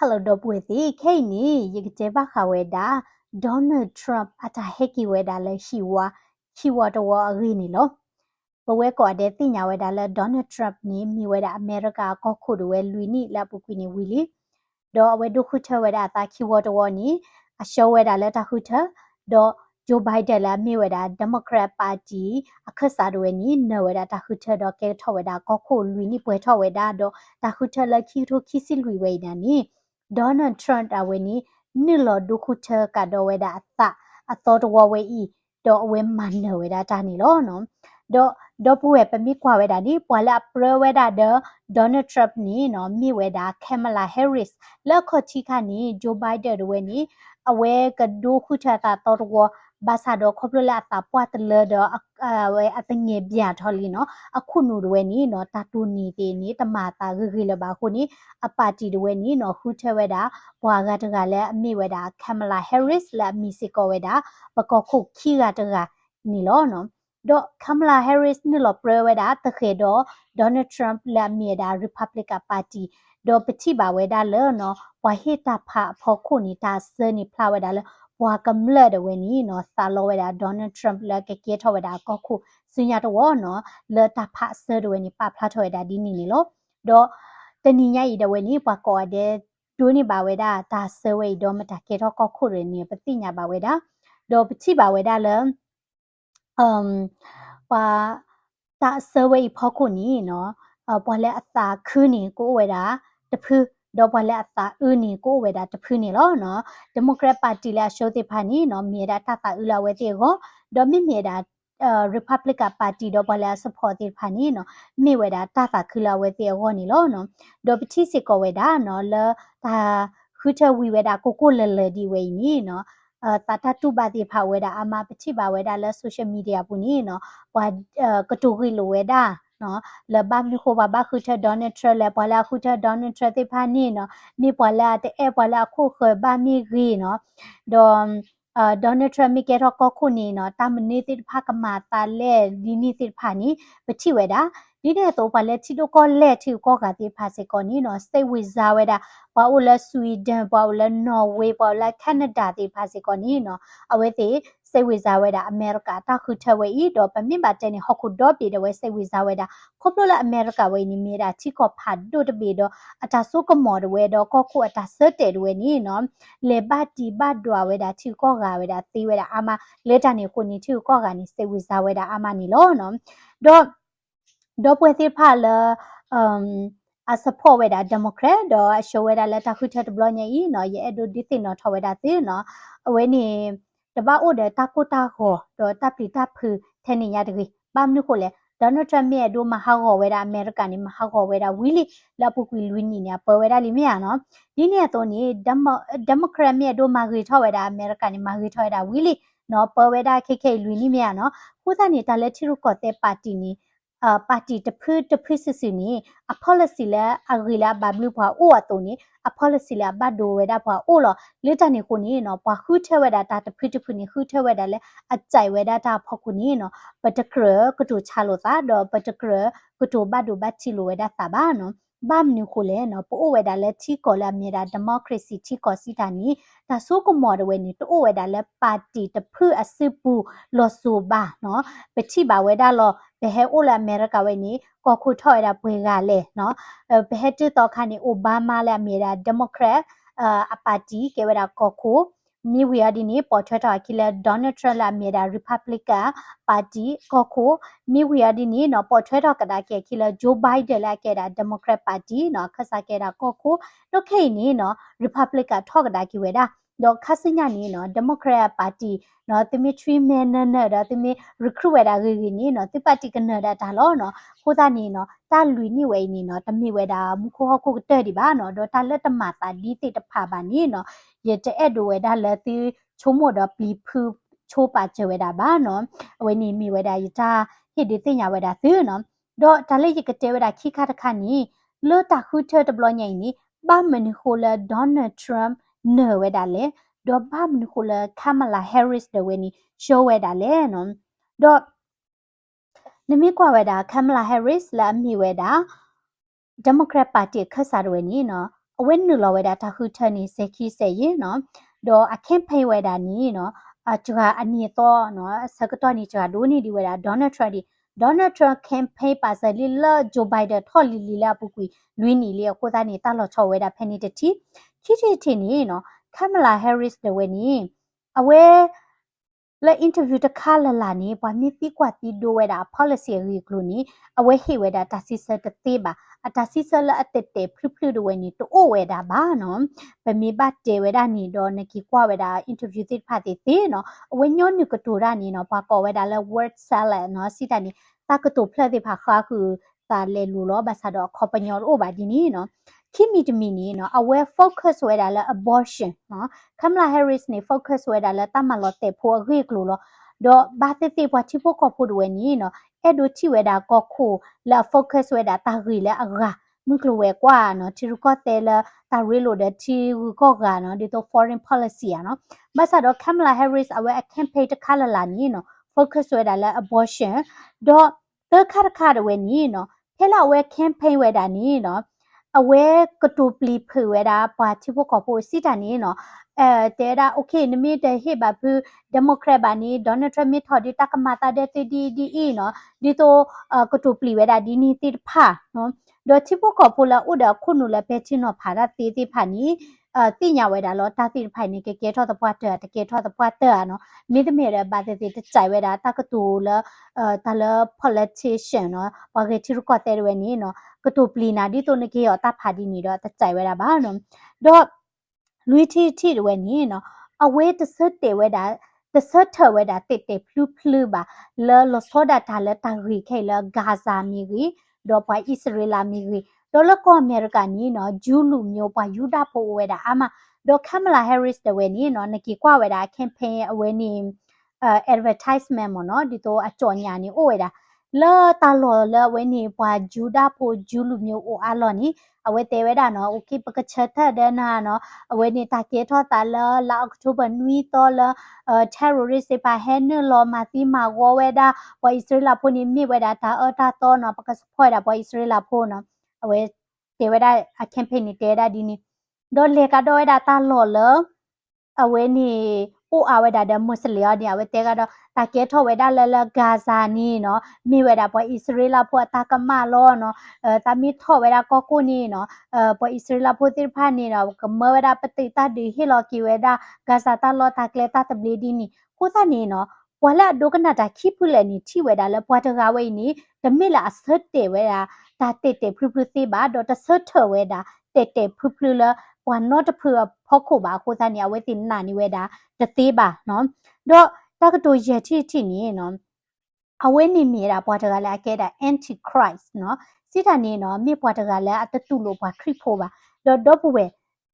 Hello, Dobwithi, Kani, Yigjeba Haweda, Donald Trump at a heki weda le shiwa to war rinilo. But we got the thing weda Donald Trump ni mi weda America kokudu we luini la bukwini willy. Do we do huta weda ta kiwa to war ni, a show weda letter huta, do Joe Biden la mi weda Democrat Party, a kasadu ni no weda ta huta do ke to weda koku luini pueto weda do ta huta la kito kisil weda ni. Donald Trump aweni nilo dukuta kado weda ata athot wawe I do we manne weda tani lo no do puwe pe mi kwa weda ni pwala pro weda de Donald Trump ni no mi weda Kamala Harris la khotika ni Joe Biden we ni awe ka dukuta ta thot wa basa do khoplo la ta pwat le do we atenye bya tholi no akunu we ni no tatuni te ni tamata gigi le ba khu ni a party de we ni no huta weda bwaga daga le ami weda Kamala Harris la misiko weda bako khu khiga daga ni lo no do Kamala Harris ni lo pre weda takhe do Donald Trump la mi da Republican Party do peti ba weda le no wa hita pha phokhu ni ta se ni phla weda le bwa kamle de we ni no sa lo weda Donald Trump la ke ke tho weda ko khu sunya to wo no le ta pha se de we ni pa phla tho weda di ni lo do tani nya I de we ni bwa ko de do ni ba weda ta se we do ma ta ke tho ko khu re ni pati nya ba weda do pati ba weda le pa ta se we pho khu ni no bwa le ata khu ni ko weda de phu do bwa le ata u ni ko weda de phu ni lo no Democrat Party la show te phani no mi da ta ta u la we te go do mi da Republican Party do bwa le support te phani no mi we da ta ta khu la we te go ni lo no do pthi se ko we da no le ta khu che wi we da ko le di we ni no ta ta tu ba ti pha we da ama pthi ba we da le social media pu ni no bwa ka tu ri lo we da no le ba mi ko ba khu che Donald Trump le bwa la khu che Donald Trump te pha ni no mi bwa la te e bwa la khu kho ba mi ri no do Donald Trump mi ke ro ko khu ni no ta mni ti pha ka ma ta le di ni ti pha ni pthi we da di ne to bwa le ti to ko le ti ko ka ti pha se ko ni no state with za we da bwa u le Sweden bwa u le Norway bwa u le Canada ti pha se ko ni no awe ti state with za we da America ta khu the we I do pa mi ba te ni hokku do pi de we state with za we da khoplo la America we ni mi da ti ko pha do de bi do ata so ko mo de we do ko khu ata se te de we ni no le ba ti ba do we da ti ko ga we da ti we da ama le ta ni ko ni ti ko ga ni state with za we da ama ni lo no do pwe ti pha le a support we da Democrat do a show we da le ta khu the de blo nya I no ye do di ti no tho we da ti no we niတပါအိုတဲ့တာကိုတာခေါ်တော့တပ်ပီတပ်ဖူထဲနေရတကြီးဘာမနုကိုလေဒေါ်နယ်ထရမ့်ရဲ့ဒိုမဟာခေါ်ဝဲတာအမေရိကန်နေမဟာခေါ်ဝဲတာဝီလီလာပုကွီလူနီညာပေါ်ဝဲတာလီမရနော်ဒီနေ့တော့နေဒီမိုကရက်မြဲဒိုမာဂရီထောက်ဝဲတာအမေရိကန်နေမာဂရီထောက်ဝဲတာဝီလီနော်ပေါ်ဝဲတာခေလူနီမရနော်ခုသနေတာလက်ချီရုကော့တဲ့ပါတီနီပါတီတဖူစစ်စီနီ a policy လဲအဂီလာဘဘလူဖွာအိုအတုန်နီ a policy လဲဘတ်ဒိုဝဲတာဖွာအိုလောလေတနေကိုနီနော်ပွာခုထဲဝဲတာတာတဖူနီခုထဲဝဲတာလဲအကြိုက်ဝဲတာတာဖောက်ကိုနီနော်ပတကရကတူချလို့သာတော့ပတကရကတူဘတ်ဒိုဘတ်ချီလိုဝဲတာသာဘာနော်ဘာမနုခိုလဲနော်ပိုဝဲတာလဲချီကောလာမြေတာဒီမိုကရေစီချီကောစီတာနီဒါဆိုကမော်ဒဝဲနီတိုဝဲတာလဲပါတီတဖူအစစ်ပူလော်ဆူဘာနော်ပချိပါဝဲတာလောဘဲဟဲအိုလာအမေရိကဝဲနီကောခုထော်ရတာဘွေကလဲနော်ဘဲဟဲတူတော့ခါနီအိုဘားမားလဲမြေတာဒီမိုကရက်အပါတီကေဝဲတာကောခုမြေဝီယာဒီနီပေါ်ထွက်တာခိလဲဒေါ်နယ်ထရမ့်လာမြေတာ Republican Party ကောခုမြေဝီယာဒီနီနော်ပေါ်ထွက်တော့ကတာကေခိလဲ Joe Biden လာကေတာ Democrat Party နော်ခဆာကေတာကောခုတော့ခိနီနော် Republican ထောက်ကတာကိဝဲတာတော့ခစညာနီနော် Democrat Party နော်တမီ3 men နဲ့တော့တမီ recruit ဝဲတာဂီနီနော်တိပတ်တိကနဒါလောနော်ခိုးတာနီနော်တာလူနီဝဲနီနော်တမီဝဲတာမခိုးခုတဲ့ဒီပါနော်တော့တာလက်တမတာလီတိတဖာပါနီနော်ရတဲ့ဒိုဝဲတာလက်တီချိုးမို့တော့ပလီဖူချိုးပါချဝဲတာပါနော်ဝဲနီမီဝဲတာရတာဟစ်ဒီတင်ညာဝဲတာသီနော်တော့တာလက်ရကတဲ့ဝဲတာခိခါတခါနီလောတာခုထတဘလညိုင်နီဘာမနီခိုလာဒေါ်နယ်ထရမ့်နော်ဝဲတာလေတော့ဘာမနီခိုလာကမ်မလာဟဲရစ်ဒဝဲနီရှိုးဝဲတာလေနော်တော့နမီကွာဝဲတာကမ်မလာဟဲရစ်လာမီဝဲတာ Democrat Party ခဆာရဝဲနီနော် เว้นหนึ่งเราเวลาถ้าคือเธอนี่เซคีเซยเนาะดออะแคมเปญเวลานี้เนาะจัวอันนี้ต่อเนาะสักตัวนี้จัวดูนี่ดีเวลาDonald Trump campaign ပါစလီလာဂျိုဘိုင်ဒန်ထော်လီလီလာပူကွီလွီနီလီကိုသားနေတာလော်ချော်ဝဲတာဖဲနေတတီခိတီတီနီနော်ကမ်မလာဟဲရစ်ဒဝဲနီအဝဲလဲအင်တာဗျူးတခါလလာနီဘာမီပီကွာတီဒိုဝဲတာ policy ရီကလူနီအဝဲဟေဝဲတာတာစီဆတ်တေးပါအတာစီဆလအတက်တေဖလူဖလူဒဝဲနီတိုဝဲတာဘာနော်ဗမီဘတ်တေဝဲတာနီတော့နကီကွာဝဲတာအင်တာဗျူးတိဖတ်တေးနော်အဝဲညောနုကတူရာနီနော်ဘာကောဝဲတာလဲ word salad နော်စီတာနီตากตุเพลติภาคาคือตาเลลูล้อบาซาดอคอปญอโอบาดีนี่เนาะคิมีตมีนี่เนาะ aware focus ไว้ดาละ abortion เนาะคัมลาแฮร์ริสนี่ focus ไว้ดาละตามาลอเตพัวรีกลูล้อดอบาเตติพอที่พวกก็พูดไว้นี่เนาะเอดูที่ไว้ดาก็คู่ละ focus ไว้ดาตารีและอะรามึกลัวกว่าเนาะที่รู้ก็เตละตารีโลเดที่รู้ก็กาเนาะดิโต foreign policy เนาะบาซาดอคัมลาแฮร์ริส aware campaign ตะคาละลานี่เนาะ focus ไว้ดาละ abortion ดอเตอคาดเวนี่เนาะเพลาเวแคมเปญเวดานี้เนาะเอาเวกตูปลีเพเวดาปาที่พวกขอพูดสิตานี้เนาะเตดาโอเคนมีเตเฮบาพูเดโมแครตบานี้โดนัลด์ทรัมป์มีทอดิตากมาตาเดตดีเนาะดิโตกตูปลีเวดาดีนี่ติดผาเนาะโดยที่พวกขอพูดละอุดาคุณนุละเปชิโนภาราติผานี้ติญาเวดาลอตาติภายในเกทอตะปวาเตอตะเกทอตะปวาเตอเนาะมีแต่เมรบาเตติใจเวดาตากตูละตาละ politician เนาะปะเกทิรุกอเตเวนี่เนาะกตูปลีนาดิโตนเกยอตาพาดีนี่ดอตะใจเวดาบ้าเนาะดอลุยที่เวนี่เนาะเอาเวตเสเตเวดาตเสเทเวดาเตพลูบาเลลอโซดาทาละตารีเคลกาซามีรีดอปาอิสราเอลมีรีดอลก็อเมริกานี่เนาะจูลูမျိုးปายูดาโปเวดาอามาดอคัมลาแฮร์ริสเดเวนี่เนาะนกีกว่าเวดาแคมเปญอเวนี่advertisement มเนาะดิโตอจ่อญานี่โอเวดาเลตาลอเลเวนี่ปายูดาโปจูลูမျိုးโออาลอนี่အဝဲတဲဝဲတာနော်โอเคပကချက်ထတဲ့နာနော်အဝဲနေတာကေထောတာလာအောက်တိုဘာနွီတော့လာterrorist ပါဟဲနလောမာတီမာဝဝဲတာပဣစရာဖိုနီမိဝဲတာတာတော့နော်ပကစဖွဲတာပဣစရာဖိုနော်အဝဲတဲဝဲတာအကမ်ပိန်းနေတဲတာဒီနီဒေါ်လေကတော့ဝဲတာတာလော်လအဝဲနီအိုအဝဲတာဒမွတ်စလီယာဒီအဝဲတဲကတော့တာကေထောဝဲတာလဂါဇာနီနော်မိဝဲတာပဣစရာဖိုတာကမလောနော်ตามีท่อเวลาก็กูนี่เนาะพออิสราเอลพูดที่ผ่านนี่เนาะก็เมื่อเวลาปฏิตาดีให้รอกี่เวลากาซาตาลอตาเกลตาตบลีดีนี่กูตานี่เนาะพอละดูกันน่ะตาคิดพูดเลยนี่ที่เวลาแล้วพอจะกาไว้นี่แต่ไม่ละเสิร์ชเตเวลาตาเตพลุๆสิบาดอตเสิร์ชเวลาเตพลุๆละวันนอตเพื่อพอคูบากูตานี่เอาไว้ตินนานี่เวลาจะตีบาเนาะดอตากตัวเยที่นี่เนาะเอาไว้นี่มีละพอจะกาละแกได้ antichrist เนาะสิตานี่เนาะมีปวดกะแล้วอัตตุโลปวคริโพบาดอปเว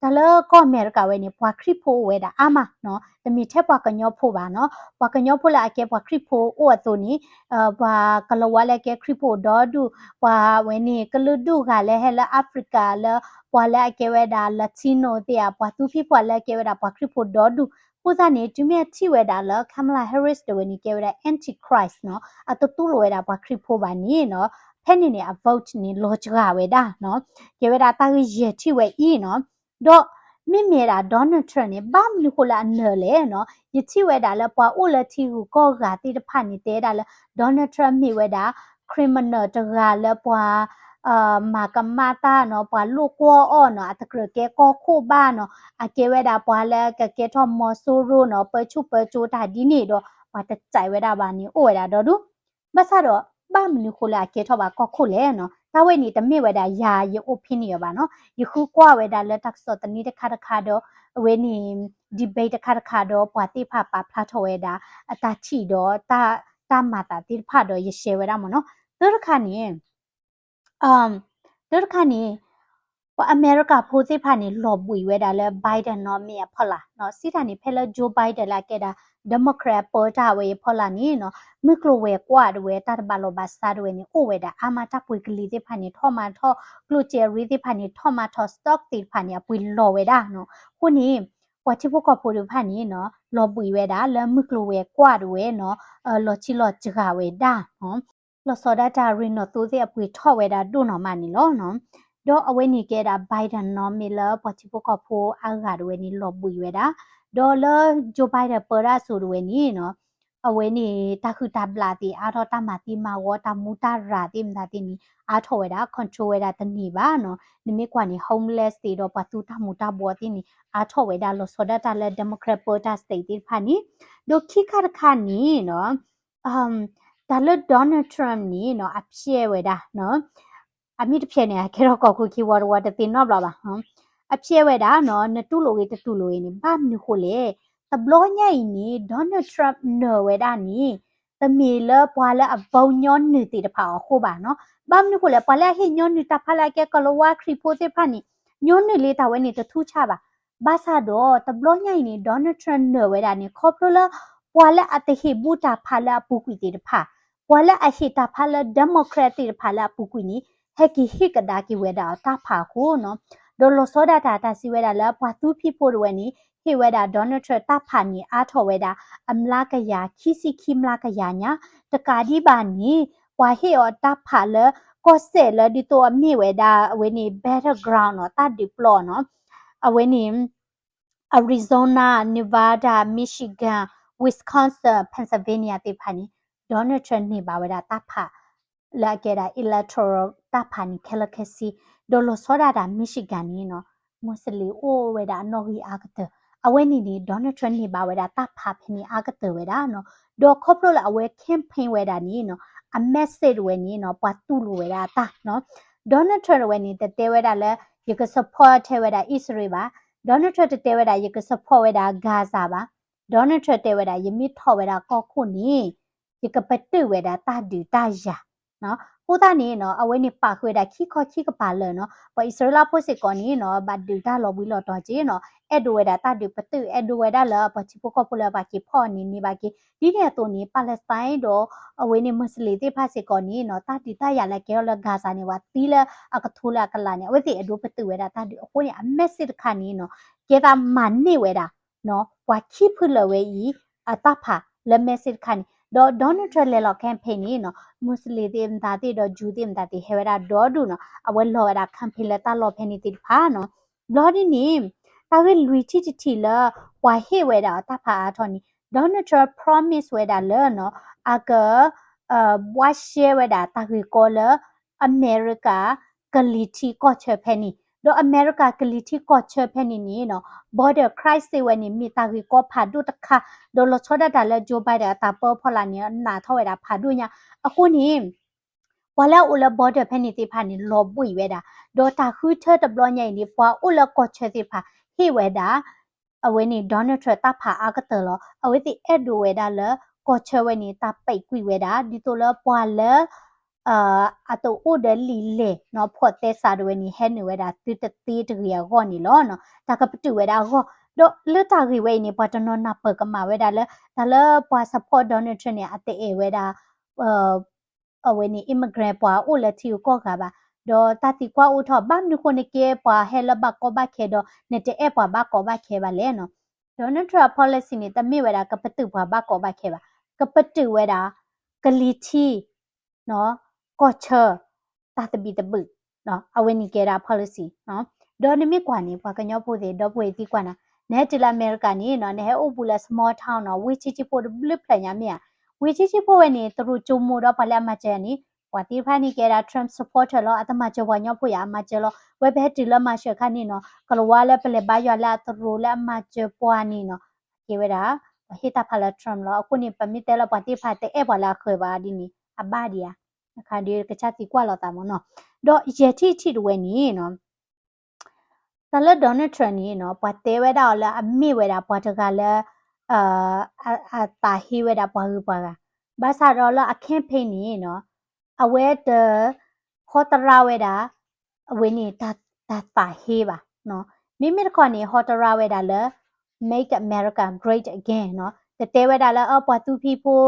ตะเลก็อเมริกาเวนี่ปวคริโพเวดาอามาเนาะแต่มีแท้ปวกะญอโพบาเนาะปวกะญอโพละแกปวคริโพโอตัวนี้ปวกะลวะละแกคริโพดอดูปวเวนี่กะลุดูกะละเฮละแอฟริกาละปวละแกเวดาลาติโนเตียปวตุฟิปวละแกเวดาปวคริโพดอดูผู้ตานี่จุเมียที่เวดาละคัมลาแฮร์ริสเดเวนี่แกเวดาแอนติคริสต์เนาะอัตตุโลเวดาปวคริโพบานี่เนาะแค่นี้เนี่ย vote นี่ logic เวดาเนาะเกเวดาตาเยที่เวอีเนาะดอมิเมราดอนทรัมป์เนี่ยบ้ามลูกละเนเลเนาะยที่เวดาละปะอุละที่กูก็กาติดพันนี่เตดาละดอนทรัมป์มีเวดา criminal ตะกาละปะมากำมาตาเนาะปะลูกกัวอ้อเนาะตะเกรเกก็คู่บ้านเนาะอะเกเวดาปะละกะเกทอมมอซูรูเนาะเปจูตาดีนี่ดอปะตะใจเวดาบานี่โอเวดาดอดูบาซาดอบ้ามนูคุลาเกทอบาก็คุเลเนาะตาเวนี่ตะเมเวดายาเยโอปินิยบาเนาะยคูกว่าเวดาละตักสอตนี่ตะคาดอเวนี่ดีเบตตะคาดอปาติภาปาพลาโทเวดาอะตาชีดอตามาตาติภาดอเยเชเวดามเนาะตะคานี่ตะคานี่ว่าอเมริกาพูดที่ผ่านนี่ลอบบุยเวดาละไบเดนเนาะเมียพอละเนาะสิทานี่เพลโจไบเดนละเกดาเดโมแครตเปิดทาเวพอละนี่เนาะมึกโลเวกว่าดเวตาบาโลบาซาดเวนี่โอเวดาอามาตาปุยกลีที่ผ่านนี่ทอมาทอกลูเจรีที่ผ่านนี่ทอมาทอสต็อกติดผ่านนี่ปุยโลเวดาเนาะคู่นี้ว่าที่พวกก็พูดผ่านนี้เนาะลอบบุยเวดาแล้วมึกโลเวกว่าดเวเนาะลอชิลอจกาเวดาเนาะลอโซดาจารินเนาะตูที่ปุยทอเวดาดูเนาะมานี่เนาะ ดอเอาไว้นี่แกดาไบเดนเนาะมีเลปอจิปกอโพอากาดเวนี่ลอบบุยเวดาดอเลโจไบเดนเปราสูดเวนี่เนาะเอาไว้นี่ตาคือตาบลาติอาทอตามาติมาวอตามูตาราติมตาตินี่อาทอเวดาคอนโทรลเวดาตนี่บ้าเนาะนิมิกว่านี่โฮมเลสติดอปะตูตามูตาบัวตินี่อาทอเวดาโลโซดาตาเลเดโมแครตเปอร์ตาสเตติพานี่ดอคิคาคานี่เนาะဒါလဒေါ်နယ်ထရမ်နီနော်အဖြစ်ဝဲတာနော်အမိတဖြစ်နေခေတော့ကောက်ကိုခီဝါဝါတတင်တော့ဘလာပါဟမ်အဖြစ်ဝဲတာနော်နတူလိုဝေတတူလိုနေဘာမနခိုလေတဘလောညိုင်နီဒေါ်နယ်ထရမ်နော်ဝဲတာနီတမီလပွာလအဘောညွန်နီတီတဖာခိုပါနော်ဘာမနခိုလေပွာလဟိညွန်နီတဖာလာကဲကလောဝါခရီပိုတေဖာနီညွန်နီလေးတဝဲနေတထူးချပါဘာသာတော့တဘလောညိုင်နီဒေါ်နယ်ထရမ်နော်ဝဲတာနီခေါပလိုလပွာလအတဟိဘူတာဖာလာပူကွီတီတဖာwala ahita phala democratic phala pukwini heki hikada ki weda ta pha ko no dolo soda ta si weda la patu people weni he weda donald trump ta pha ni a tho weda amla ka ya khisi khimla ka ya nya takadi ba ni wa he o ta pha la ko se la di to mi weda weni battleground no ta deploy no weni Arizona Nevada Michigan Wisconsin Pennsylvania တိဖာနီဒေါ်နယ်ထရန့်နေပါဝဒတာဖာလာကေတာ electoral တာဖာနီခဲလကစီဒေါ်လဆောဒါတာ Michigan နီနော်မွတ်စလီအိုဝဒနော်ဟီအာကတအဝဲနီဒီဒေါ်နယ်ထရန့်နေပါဝဒတာဖာဖနီအာကတဝဒနော်ဒေါ်ခေါပလိုလာအဝဲ campaign ဝဒနီနော်အ message ဝနီနော်ပွားတူလူဝဒတာနော်ဒေါ်နယ်ထရန့်ဝနီတဲဝဒလဲ you can support ထဲဝဒ Israel ပါဒေါ်နယ်ထရန့်တဲဝဒ you can support ဝဒ Gaza ပါဒေါ်နယ်ထရန့်တဲဝဒယမိထောဝဒကောခုနီယကပတုဝဒတာဒူတာယာနော်ဟိုတာနေနော်အဝဲနေပါခွေတာခိခောခိကပါလနော်ပဣစရလာဖို့စစ်ကောနီနော်ဘတ်ဒူတာလော်ဘီလော်တော်ကြီးနော်အဲ့ဒူဝဒတာဒူပတုအဲ့ဒူဝဒလာပချိပိုကပလပါကိဖော်နီနီပါကိဒီတဲ့တူနီပါလက်စတိုင်းတော့အဝဲနေမွတ်စလီတိဖတ်စစ်ကောနီနော်တာတီတာရလဲကဲလဂါဇာနေဝတီလအကထူလာကလာနေဝဲတိအဒူပတုဝဒတာဒူအခုနေအမက်စစ်ခါနီနော်ကေတာမန်နေဝဒနော်ဝါခိဖလဝဲဤအတဖာလမက်စစ်ခါနီဒေါ်နယ်ထရန့်လေလော်ကမ်ပိန်းနီနော်မွတ်စလီတေမ်တာတေတော့ဂျူတေမ်တာတေဟေဝဒါဒေါ်ဒူနော်အဝဲလော်ဒါကမ်ပိန်းလက်တာလော်ဖဲနီတေဖာနော်ဘလော်ဒီနီတာဝဲလူချီချီလာဝါဟေဝဲဒါတာဖာအထော်နီဒေါ်နယ်ထရန့် promise ဝဲဒါလောနော်အကဘွားရှဲဝဲဒါတာဝီကောလအမေရိကကလီတီကော့ချဖဲနီဒေါ်အမေရိကကလီတီကော့ချဖဲနီနီနော် border crisis ဝဲနီမီတာဝီကောဖာဒုတခါဒေါ်လချောဒတာလဲဂျိုဘိုင်ဒါတာပေါ်ဖော်လာနီနာထောဝဲဒါဖာဒုညာအခုနီဝါလာဥလဘော်ဒါဖဲနီတိဖာနီလော်ပွိဝဲဒါဒေါ်တာခူထတဘလညိုင်နီပွာဥလကော့ချတိဖာဟိဝဲဒါအဝဲနီဒေါ်နယ်ထရတာဖာအာကတလောအဝဲတိအဲ့ဒိုဝဲဒါလကော့ချဝဲနီတာပိတ်ကွိဝဲဒါဒီတိုလပွာလအတူဥဒလီလေနော်ဖော့တဲစာဒဝဲနီဟဲနီဝဲဒါတိတတိတရီယောနီလောနော်တာကပတူဝဲဒါဟောတော့လတာရီဝဲနီပတ်တနော်နာပကမာဝဲဒါလဒါလပွာ support donald trump နဲ့အတေဝဲဒါအဝဲနီ immigrant ပွာဥလတီကိုကပါတော့တတိကွာဥထောဘမ်နုခုန်ကေပွာဟဲလဘကောဘခဲတော့နေတဲ့ပွာဘကောဘခဲပါလဲနော် donald trump policy နဲ့တမိဝဲဒါကပတူပွာဘကောဘခဲပါကပတူဝဲဒါကလီတီနော်ကော့ချာတာတဘီတဘနော်အဝဲနီကေရာ policy နော်ဒေါ်နမီကွာနေပွာကညောဖို့တဲ့တော့ပွေတီကွာနာနဲတီလာအမေရိကန်နီနော်နဲအိုပူလာ small town နော်ဝီချီချီဖို့ဘလစ်ဖလညာမြဝီချီချီဖို့ဝဲနေသူတို့ဂျုံမိုတော့ဖလာမချဲနီဝါတီဖာနီကေရာ Trump supporter လောအတမချဝညောဖို့ရအမချလောဝဲဘဲတီလမရှခနီနော်ကလဝါလဲပလေဘာယလာသူတို့လဲအမချပွားနီနော်ကေဝဲတာဟိတာဖလာ Trump လောအခုနေပမီတဲလောပါတီဖာတဲအဲ့ပါလာခွေပါဒီနီအဘာဒီယာအခါဒီကချတီကွာလောတာမနော်တော့ယေတီတီဝဲနီနော်တလဒေါ်နယ်ထရန့်နီနော်ပတ်တဲဝဲတာလာအမိဝဲတာပတ်တကလည်းအတာဟီဝဲတာပွားဘူးပွားကဘာသာတော့လာအခင်းဖိနေနော်အဝဲတခေါ်တရာဝဲတာအဝဲနေတာတာဟီပါနော်မိမိခေါ်နေဟော်တရာဝဲတာလဲ make america great again နော်တဲဝဲတာလဲပွားသူဖီဖို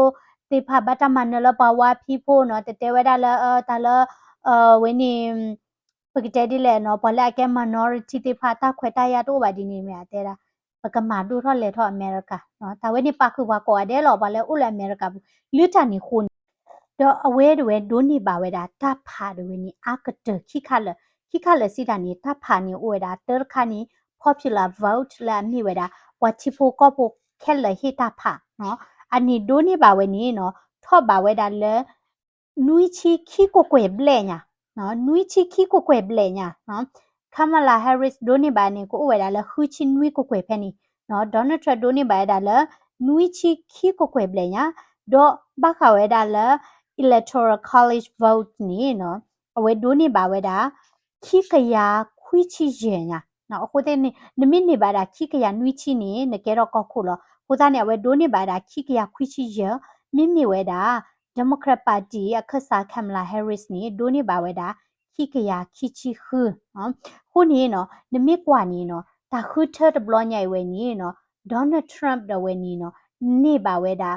တေဖာဘတ်တမန်နလပါဝါဖီဖိုနော်တဲဝဲတာလဲတာလဲဝဲနေပကတဲ့ဒီလေနော်ဘလာကဲ minority တိဖာတာခွဲတာရတော့ပါဒီနေမြတဲ့တာပကမာဒူထော်လေထော်အမေရိကနော်ဒါဝဲနေပါခုပါကောတဲ့လောဘာလဲဥလအမေရိကလူတန်နေခုတော့အဝဲတွေဒိုနေပါဝဲတာတဖာတွေနေအကတခိခါလ ခိခလက်စီတာနေတာဖာနေဝဲတာတရခါနီ popular vote လာမီဝဲတာဝါချီဖိုကောပိုခက်လေဟီတာဖာနော်အနီဒိုနေပါဝဲနီနော်ထော့ပါဝဲတာလဲနွီချီခီကိုကွယ်ဘလဲညာနော်နွီချီခီကိုကွယ်ဘလဲညာနော်ကမလာဟဲရစ်ဒိုနေပါနေကိုဝဲတာလဲခူချီနွီကိုကွယ်ဖဲနီနော်ဒေါ်နယ်ထရဒိုနေပါတာလဲနွီချီခီကိုကွယ်ဘလဲညာတော့ဘာခဝဲတာလဲ electoral college vote နီနော်အဝဲဒိုနေပါဝဲတာခိကယာခွီချီရင်ညာနော်အခုတဲ့နမိနေပါတာခိကယာနွီချီနေနကဲတော့ကောက်ခုလောကိုသားနေဝဲဒိုနေပါတာခိကယာခွီချီရမိမိဝဲတာ Democrat Party အခက်စာကမ်လာဟဲရစ်နေဒိုနေပါဝဲတာခိကယာခိချီခူနော်ခုနေနော်နမိကွာနေနော်တာခူထတ်ဘလောညိုင်ဝဲနေနော် Donald Trump ဒဝဲနေနော်နေပါဝဲတာ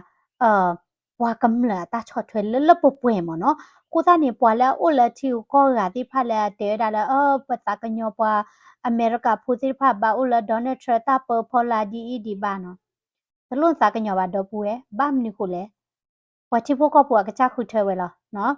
ဝါကမ်လာတာချော့ထွဲလလပပွဲမနော်ကိုသားနေပွာလဲအိုလတီကိုကတိဖက်လဲတဲဒါလဲပတကညောပွာအမေရိကဖူစီဖတ်ဘာအိုလဒေါ်နယ်ထရတာပပေါ်လာဒီဘာနော်တလွန်စာကညောပါတော့ပွဲဘာမနီကိုလဲဝချီဖို့ကပွားကချခုထဲဝဲလားနော်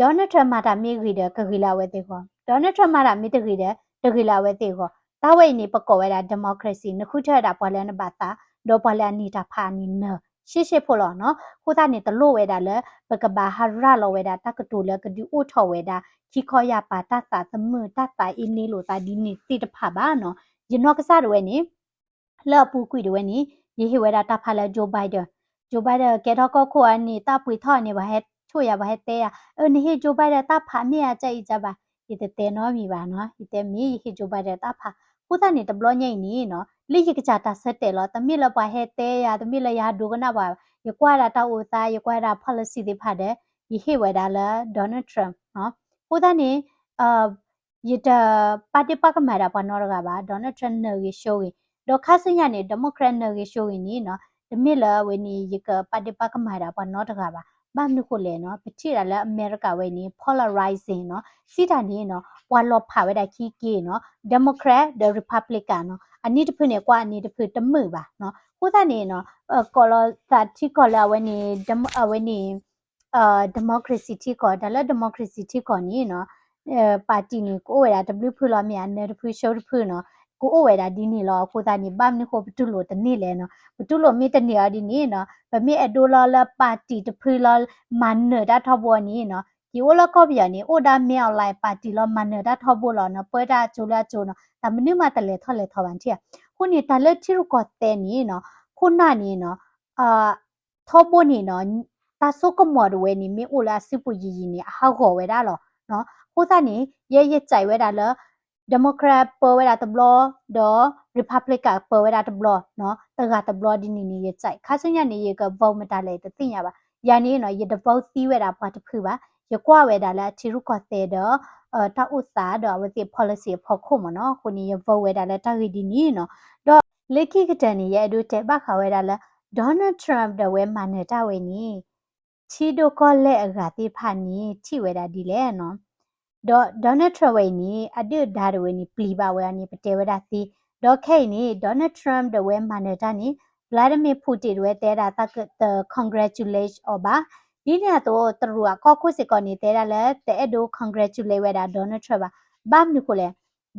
ဒေါ်နယ်ထရမာတာမိဂီဒကဂီလာဝဲတေခေါ်ဒေါ်နယ်ထရမာတာမိတဂီဒတဂီလာဝဲတေခေါ်တာဝဲနေပကောဝဲတာဒီမိုကရေစီနခုထဲတာပွာလဲနဘာတာဒေါ်ပွာလဲနီတာဖာနီနရှေဖို့လောနော်ကိုသားနေတလို့ဝဲတာလဲပကဘာဟာရလောဝဲတာတကတူလဲကဒီအိုထော်ဝဲတာခိခေါ်ရပါတတာသမတတာအင်းနီလိုတာဒီနီတိတဖာပါနော်ယနောကစားရဝဲနေလော်ပူကွီရဝဲနေယေဟဝဲတာတဖာလဲဂျိုဘိုင်ဒန်ကဲတော့ကောခိုအနီတပွေထော်နေပါဟဲချိုရပါဟဲတဲနေဟေဂျိုဘိုင်ဒန်တဖာမြေအကြိုက်ကြပါဒီတဲနော်မီပါနော်ဒီတဲမီဟေဂျိုဘိုင်ဒန်တဖာကိုသားနေတဘလညိနေနော်လိရကကြတာဆက်တယ်လောတမီလပွားဟဲတဲရတမီလရဒုကနာပါယကွာတာတောက်သားယကွာတာ policy တွေဖတ်တယ်ယဟေဝဲတာလာဒေါ်နယ်ထရမ်နော်ကိုသားနေယတပါတီပကမာတာပနော်ရကပါဒေါ်နယ်ထရမ်နေရရှိုးရင်ဒေါ်ခါစညာနေဒီမိုကရက်နေရရှိုးရင်နီနော်တမီလဝဲနီယကပါတီပကမာတာပနော်တကပါဘာမနုကိုလေနော်ပတိရလာအမေရိကဝဲနီ polarizing နော်စီတာနေနော်ဝါလောဖာဝဲတာခီကီနော် democrat the republican နော်အနိတဖနေကွာအနိတဖတမှုပါနော်ကိုသားနေနော်ကောလောသာတိကောလာဝဲနေဝဲနေdemocracy တိကောဒါလ democracy တိကောနီနော်ပါတီနီကိုဝဲတာ w ဖူလောမြန်နေတဖူရှိုးတဖူနော်ကိုဝဲတာဒီနီလောကိုသားနေဘာမနကိုပတူလို့တနေ့လဲနော်ပတူလို့မိတနေရဒီနီနော်ဗမေအဒိုလာပါတီတဖူလောမန်နေတာထဘောနီနော်ဒီဝလကောဗျာနီအိုဒါမြောက်လိုက်ပါတီလောမန်နေတာထဘောလောနော်ပွဲတာဂျိုလာဂျိုနော်တမနုမတလေထော်လေထော်ဝန်တီခုနေတာလက်ချီရကောတဲနီနော်ခုနာနီနော်ထောဘောနီနော်တာဆုကမော်ဒဝဲနီမီအိုလာစစ်ပူကြီးကြီးနီအဟောက်ခေါ်ဝဲတာလောနော်ကိုသားနီရဲကြိုက်ဝဲတာလောDemocrat ပေါ်ဝဲတာတဘလောဒေါ် Republican ပေါ်ဝဲတာတဘလောနော်တကတဘလောဒီနီရကြိုက်ခါစညနေရကဗောမတာလေတသိရပါယာနေနော်ရတဘောသီးဝဲတာပါတဖူပါရကွဝဲတာလဲချီရုကောတဲ့တော့တာဥစားတော့ဝတိ policy ဖောက်ခုမနော်ခုနီရဗောဝဲတာလဲတာဂီဒီနီနော်တော့လေခိကတန်နီရဲ့အဒုတဲ့ဘခဝဲတာလဲ Donald Trump တဲ့ဝဲမနေတာဝဲနီချီဒိုကောလက်အကတိဖာနီချိဝဲတာဒီလဲနော်ဒေါ်နယ်ထရဝဲနီအဒုဒါရဝဲနီပလီပါဝဲနီပတေဝဒါစီဒေါ်ခဲနီဒေါ်နယ်ထရမ်ဒဝဲမနေတာနီဗလာဒီမီပူတီဝဲတဲတာတက congratulate အဘာဒီနေတော့တရူကောခုစစ်ကောနီတဲတာလဲတဲဒို congratulate ဝဲတာဒေါ်နယ်ထရဘာဘာမနကိုလဲ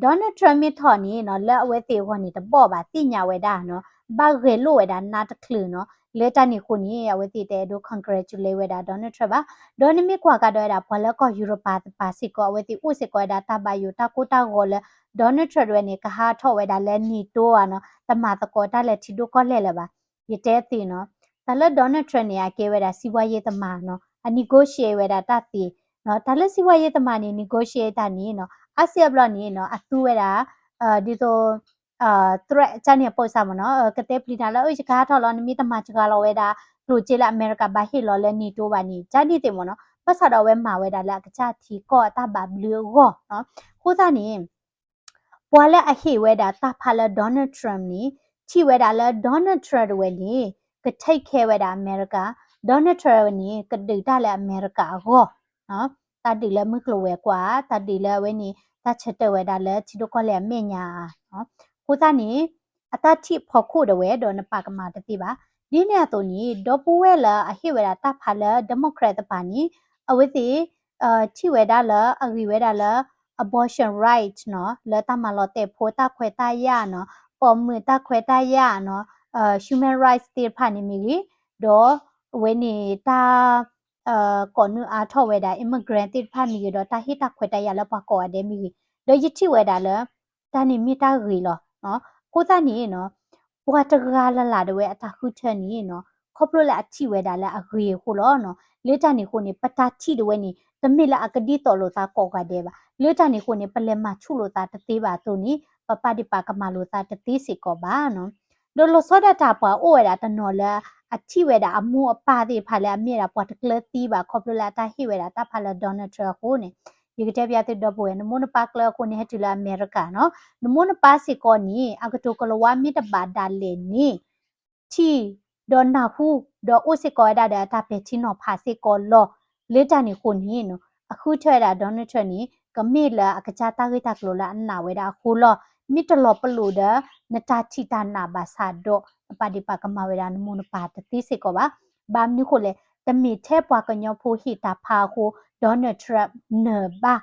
ဒေါ်နယ်ထရမ်မီထော်နီနော်လက်အဝဲတေဝနီတပေါ့ပါတိညာဝဲတာနော်ဘာဂေလိုဝဲတာနာတခလူနော်လေတာနီခုနီအဝဲတေတဲဒို congratulate ဝဲတာဒေါ်နယ်ထရဘာဒေါ်နမီကွာကတော့တာဘလကောယူရိုပါပါစီကောဝဲတီဥစစ်ကောဒါတာဘယိုတာကိုတာကိုလဲဒေါ်နယ်ထရဝဲနီကဟာထော့ဝဲတာလဲနီတိုးอ่ะနော်တမတကောတာလဲတီဒိုကောလဲလဲပါရတဲတီနော်ဒါလဲဒေါ်နယ်ထရနီယာကေဝဲတာစီဝါရေးတမနော်အနီကိုရှေဝဲတာတတီနော်ဒါလဲစီဝါရေးတမနီနီကိုရှေတာနီနော်အဆီယဘလနီနော်အသူဝဲတာဒီတော့threat ချန်နေပို့စားမနော်ကတဲ့ပလီတာလဲဥချကာထော်လောနမီတမချကာလောဝဲတာလူချေလာအမေရိကဘာဟီလောလဲနီတိုးပါနီဂျာဒီတေမနော်ပတ်စားတော့ဝဲမှာဝဲတာလဲကချတီကောတာဘာဘလူးကောနော်ခိုးသားနေပွာလဲအဟိဝဲတာတာဖာလဲဒေါ်နယ်ထရမ်နီချီဝဲတာလဲဒေါ်နယ်ထရမ်ဝဲနီကထိတ်ခဲဝဲတာအမေရိကဒေါ်နယ်ထရမ်နီကဒိတာလဲအမေရိကကောနော်တာတီလဲမကလဝဲကွာတာတီလဲဝဲနီတာချက်တဝဲတာလဲချီတို့ကောလဲမေညာနော်ခိုးသားနေအတတိဖို့ခုတဝဲဒေါ်နပါကမာတတိပါဒီနေတော့နီဒေါ်ပူဝဲလာအဟိဝဲတာတာဖာလဲဒီမိုကရက်တပါနီအဝိတိချိဝဲတာလာအဂီဝဲတာလာ abortion right เนาะแล้วตามาลอเตโพตาเควตายาเนาะปอมมือตาเควตายาเนาะhuman rights ติพานิมิกิดอเวนี่ตาก่อนนูอาทอเวดา immigrant ติพามิกิดอตาฮิตาเควตายาแล้วปะกอเดมิกิดอยิชิเวดาเลยตานี่มีตารีเหรอเนาะกูตานี่เนาะปวดกาลลาดเวตาคุเทนี่เนาะครบละอธิเวดาละอรีคูลอเนาะเลตานี่คนนี่ปะตาชิดเวนี่ตะมิละอกดีตอโลซากอกาเดบาလေတန်နေကိုနေပလဲမှာချုလို့တာတသေးပါသူနီပပဒီပါကမလို့တာတသေးစီကောပါနော်လောလောစောဒတာပွားအိုဝဲတာတနော်လာအချိဝဲတာအမှုအပါသေးဖာလဲအမြဲတာပွားတကလတီးပါခေါပလလာတာဟိဝဲတာတဖာလာဒေါ်နယ်ထရကိုနေဒီကတဲ့ပြတဲ့တော့ပွဲနမုန်ပါကလကိုနေဟတူလာအမေရိကနော်နမုန်ပါစီကိုနီအကတိုကလဝါမီတပါဒါလေနီချီဒေါ်နာဟူဒေါ်အိုစီကောဒါတာပဲချီနော်ဖာစီကောလောလေတန်နေကိုနီနော်အခုထွဲတာဒေါ်နယ်ထရနီကမေလာအကချာတာဂိတာကလိုလာအနာဝဲတာခိုးလောမိတလောပလူဒနတာချီတာနာဘာစာဒိုပါဒီပါကမဝဲတာနမုန်ပါတတိစေကောပါဘာမနုခိုလေတမီထဲပွားကညောဖိုဟီတာဖာခိုဒေါ်နယ်ထရပ်နဘာ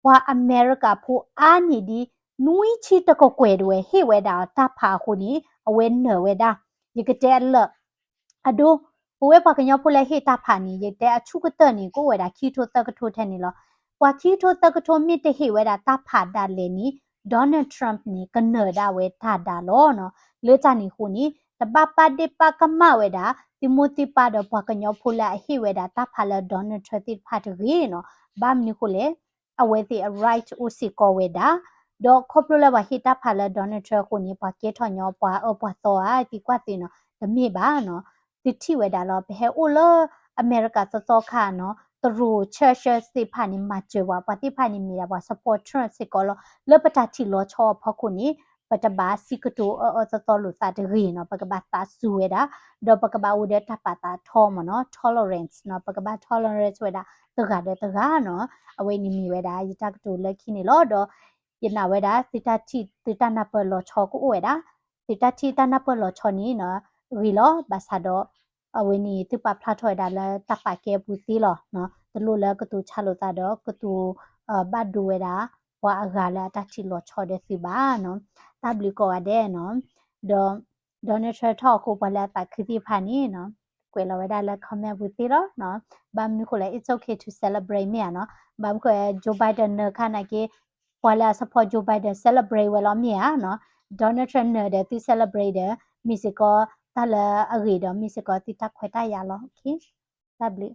ဝါအမေရိကဖိုအာနီဒီနွီချီတကကွယ်တွေဟေဝဲတာတဖာခိုနီအဝဲနဝဲတာယကတဲ့လအဒိုဘဝပါကညောဖိုလေဟီတာဖာနီယတဲ့အချုကတနီကိုဝဲတာခီထိုတကထိုထဲနီလောว่าคีโทตะกะโทมิเตหิเวดาตาผาดาเลนี่โดนัลด์ทรัมป์นี่กะเนดาเวทาดาโลเนาะเลจานี่ฮูนี่ตะบะปะเดปะกะมะเวดาติโมติปาดปะกะญอพูลาหิเวดาตาผาลาโดนัลด์ทรัมป์ติผาดรีเนาะบามนี่ฮูเลอเวติไรท์อุสิโกเวดาดอคอปโลลาวะฮิตาผาลาโดนัลด์ทรัมป์ฮูนี่ปะเกทอญอปะปะตออาติกว่าติเนาะตะมีบาเนาะติทิเวดาลอเปเฮโอลอเมริกาซอคาเนาะตรูเชอร์เชอร์สิพานิมาเจว่าปฏิพานิมีว่าสปอร์ตทรัสิกอลเลปตาทิโลชอพอคนนี้ปตบาสิกตูสตอลุซาดรีเนาะปกบาตาซูเวดาดอปกบาอุเดตาปาตาทอมเนาะ tolerance เนาะปกบา tolerance เวดาตกาเดตกาเนาะอเวนิมีเวดายิตากตูเลคินิโลดอยนาเวดาสิตาทิติตานาเปโลชอกูเวดาสิตาทิตานาเปโลชอนี้เนาะรีโลบาซาโดအဝင်းနီတပဖလာထွေဒါလာတပကေပူတီလောနော်တလူလကတူချလိုတာတော့ကတူဘတ်ဒူဝဲတာဝါအဂါလာတချီလောချော်တဲ့စီပါနော်တဘလီကောရတဲ့နော်ဒေါ်နယ်ထရထောက်ကိုပလာတာခတိဖာနီနော်ကွယ်လောဝဲဒါလာခမဲပူတီလောနော်ဘာမနုကိုလေ it's okay to celebrate မြေနော်ဘာမကိုဂျိုဘိုင်ဒန်နခနာကေပလာ support Joe Biden celebrate ဝဲလောမြေနော်ဒေါ်နယ်ထရတဲ့တီ celebrate တဲ့မီစီကောတာလာအဂေဒမီစကတိတခွေတရလောโอเค W